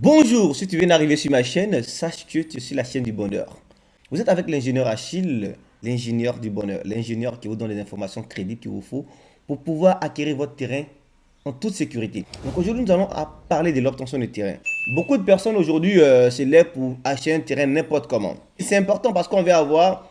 Bonjour, si tu viens d'arriver sur ma chaîne, sache que tu es sur la chaîne du bonheur. Vous êtes avec l'ingénieur Achille, l'ingénieur du bonheur, l'ingénieur qui vous donne les informations crédibles qu'il vous faut pour pouvoir acquérir votre terrain en toute sécurité. Donc aujourd'hui, nous allons parler de l'obtention de terrain. Beaucoup de personnes aujourd'hui se lèvent pour acheter un terrain n'importe comment. C'est important parce qu'on veut avoir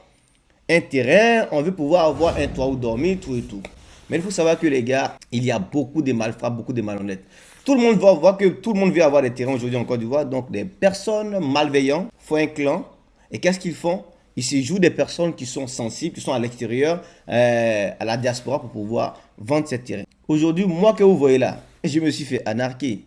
un terrain, on veut pouvoir avoir un toit où dormir, tout et tout. Mais il faut savoir que les gars, il y a beaucoup de malfrats, beaucoup de malhonnêtes. Tout le monde va voir que tout le monde veut avoir des terrains aujourd'hui en Côte d'Ivoire. Donc des personnes malveillantes font un clan. Et qu'est-ce qu'ils font? Ils se jouent des personnes qui sont sensibles, qui sont à l'extérieur, à la diaspora pour pouvoir vendre ces terrains. Aujourd'hui, moi que vous voyez là, je me suis fait anarquer.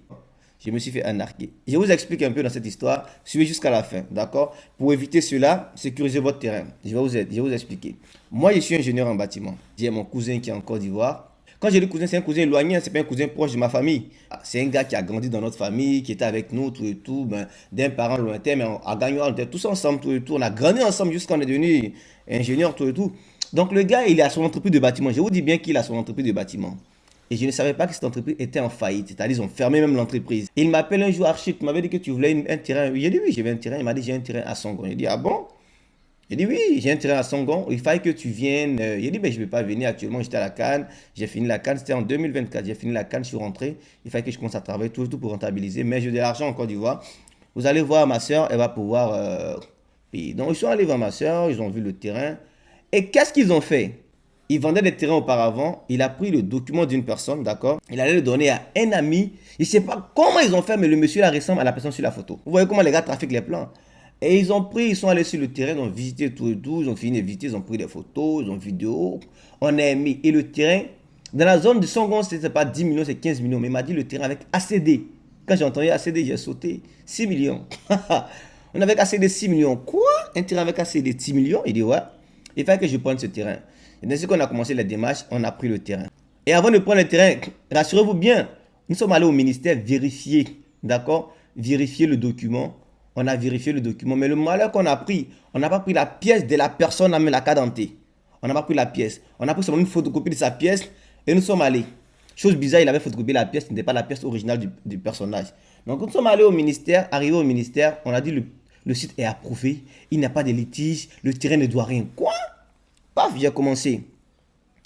Je me suis fait anarquer. Je vous explique un peu dans cette histoire. Suivez jusqu'à la fin, d'accord? Pour éviter cela, sécurisez votre terrain. Je vais vous expliquer. Moi, je suis ingénieur en bâtiment. J'ai mon cousin qui est en Côte d'Ivoire. Quand j'ai dit cousin, c'est un cousin éloigné, c'est pas un cousin proche de ma famille. C'est un gars qui a grandi dans notre famille, qui était avec nous, tout et tout, ben, d'un parent lointain, mais on a gagné, on était tous ensemble, tout et tout. On a grandi ensemble jusqu'à on est devenu ingénieur, tout et tout. Donc le gars, il a son entreprise de bâtiment. Je vous dis bien qu'il a son entreprise de bâtiment. Et je ne savais pas que cette entreprise était en faillite. C'est-à-dire ils ont fermé même l'entreprise. Il m'appelle un jour, Archie, tu m'avais dit que tu voulais un terrain. J'ai dit oui, j'avais un terrain. Il m'a dit j'ai un terrain à Songon. J'ai dit ah bon? J'ai dit oui, j'ai un terrain à Songon. Il fallait que tu viennes. J'ai dit ben je ne vais pas venir actuellement. J'étais à la Cannes. J'ai fini la Cannes. C'était en 2024. J'ai fini la Cannes, je suis rentré. Il fallait que je commence à travailler tout pour rentabiliser. Mais j'ai de l'argent en Côte d'Ivoire. Vous allez voir ma soeur, elle va pouvoir payer. Donc ils sont allés voir ma soeur, ils ont vu le terrain. Et qu'est-ce qu'ils ont fait? Il vendait des terrains auparavant, il a pris le document d'une personne, d'accord? Il allait le donner à un ami. Je ne sais pas comment ils ont fait, mais le monsieur là ressemble à la personne sur la photo. Vous voyez comment les gars trafiquent les plans. Et ils ont pris, ils sont allés sur le terrain, ils ont visité tout et tout, ils ont fini de visiter, ils ont pris des photos, ils ont vidéo. On a mis. Et le terrain, dans la zone de Songon, c'était pas 10 millions, c'est 15 millions. Mais il m'a dit le terrain avec ACD. Quand j'ai entendu ACD, j'ai sauté 6 millions. On avait ACD 6 millions. Quoi? Un terrain avec ACD 6 millions? Il dit ouais. Il fallait que je prenne ce terrain. Et dès qu'on a commencé les démarches, on a pris le terrain. Et avant de prendre le terrain, rassurez-vous bien, nous sommes allés au ministère vérifier, d'accord? Vérifier le document. On a vérifié le document. Mais le malheur qu'on a pris, on n'a pas pris la pièce de la personne avec la carte d'identité. On n'a pas pris la pièce. On a pris seulement une photocopie de sa pièce et nous sommes allés. Chose bizarre, il avait photocopié la pièce, ce n'était pas la pièce originale du personnage. Donc nous sommes allés au ministère, arrivés au ministère, on a dit le site est approuvé, il n'y a pas de litige, le terrain ne doit rien. Quoi? Paf, j'ai commencé.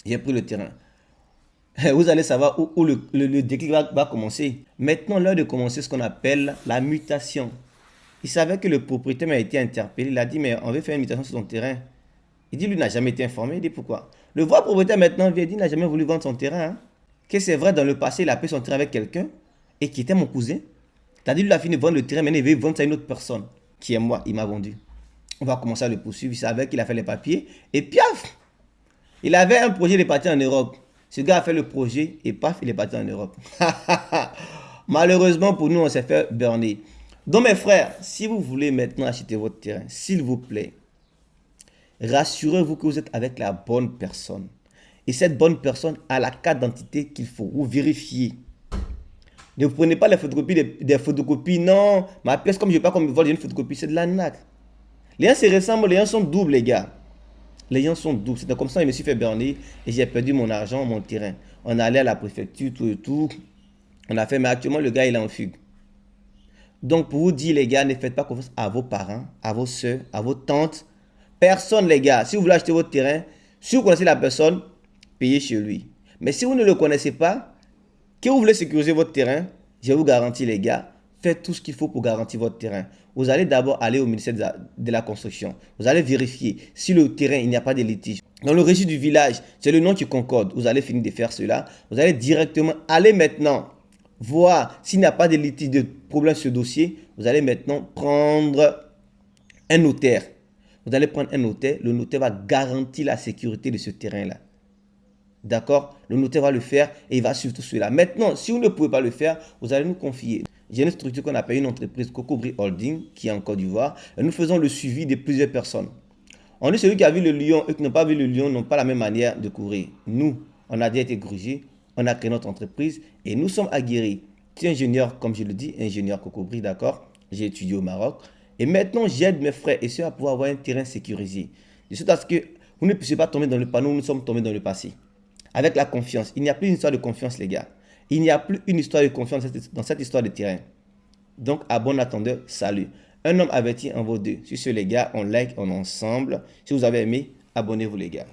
J'ai pris le terrain. Vous allez savoir où le déclic va commencer. Maintenant, l'heure de commencer ce qu'on appelle la mutation. Il savait que le propriétaire m'a été interpellé. Il a dit, mais on veut faire une mutation sur ton terrain. Il dit, lui n'a jamais été informé. Il dit, pourquoi? Le vrai propriétaire maintenant vient dire, il n'a jamais voulu vendre son terrain. Hein. Que c'est vrai, dans le passé, il a pris son terrain avec quelqu'un et qui était mon cousin. C'est-à-dire, lui a fini de vendre le terrain, mais il veut vendre ça à une autre personne, qui est moi. Il m'a vendu. On va commencer à le poursuivre. Il savait qu'il a fait les papiers. Et piaf! Il avait un projet de partir en Europe. Ce gars a fait le projet et paf, il est parti en Europe. Malheureusement pour nous, on s'est fait burner. Donc mes frères, si vous voulez maintenant acheter votre terrain, s'il vous plaît, rassurez-vous que vous êtes avec la bonne personne. Et cette bonne personne a la carte d'identité qu'il faut. Vous vérifiez. Ne prenez pas les photocopies des photocopies. Non, ma pièce, comme je ne veux pas qu'on me vole une photocopie, c'est de l'arnaque. Les gens se ressemblent, les gens sont doubles, les gars. Les gens sont doubles. C'était comme ça, je me suis fait berner et j'ai perdu mon argent, mon terrain. On allait à la préfecture, tout et tout. On a fait, mais actuellement, le gars, il est en fugue. Donc, pour vous dire, les gars, ne faites pas confiance à vos parents, à vos soeurs, à vos tantes. Personne, les gars. Si vous voulez acheter votre terrain, si vous connaissez la personne, payez chez lui. Mais si vous ne le connaissez pas, que vous voulez sécuriser votre terrain, je vous garantis, les gars, faites tout ce qu'il faut pour garantir votre terrain. Vous allez d'abord aller au ministère de la Construction. Vous allez vérifier si le terrain, il n'y a pas de litige. Dans le registre du village, c'est le nom qui concorde. Vous allez finir de faire cela. Vous allez directement aller maintenant voir s'il n'y a pas de litige, de problème sur ce dossier. Vous allez maintenant prendre un notaire. Vous allez prendre un notaire. Le notaire va garantir la sécurité de ce terrain-là. D'accord? Le notaire va le faire et il va suivre tout cela. Maintenant, si vous ne pouvez pas le faire, vous allez nous confier. J'ai une structure qu'on appelle une entreprise Cocobri Holding qui est en Côte d'Ivoire. Et nous faisons le suivi de plusieurs personnes. On dit celui qui a vu le lion et qui n'a pas vu le lion n'ont pas la même manière de courir. Nous, on a déjà été grugés, on a créé notre entreprise et nous sommes aguerris. Je suis ingénieur, comme je le dis, ingénieur Cocobri, d'accord? J'ai étudié au Maroc. Et maintenant, j'aide mes frères et sœurs à pouvoir avoir un terrain sécurisé. De sorte à ce que vous ne puissiez pas tomber dans le panneau où nous sommes tombés dans le passé. Avec la confiance. Il n'y a plus une histoire de confiance, les gars. Il n'y a plus une histoire de confiance dans cette histoire de terrain. Donc, à bon attendeur, salut. Un homme averti en vaut deux. Sur ce, les gars, on like, on est ensemble. Si vous avez aimé, abonnez-vous, les gars.